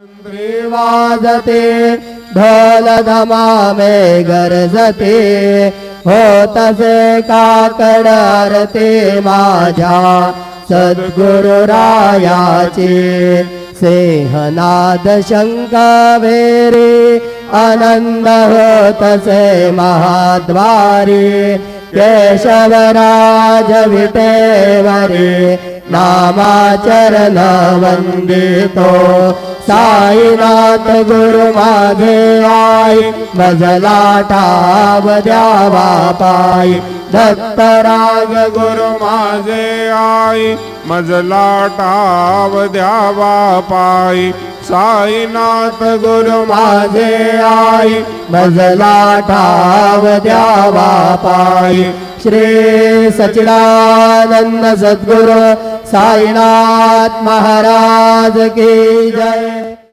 वाजते ढोल धमामे गरजते होतसे काकड आरते माझ्या सद्गुरुरायाचे सिंहनाद शंख वेरे आनंद होतसे महाद्वारी केशवराज विटेवरे नामाचरण वंदितो साईनाथ गुरु माझे आई मजला ठाव द्यावा पायी दत्तराज गुरु माझे आई मजला ठाव द्यावा पायी साईनाथ गुरु माझे आई मजला ठाव द्यावा पायी श्री सच्चिदानंद सद्गुरु साईनाथ महाराज की जय।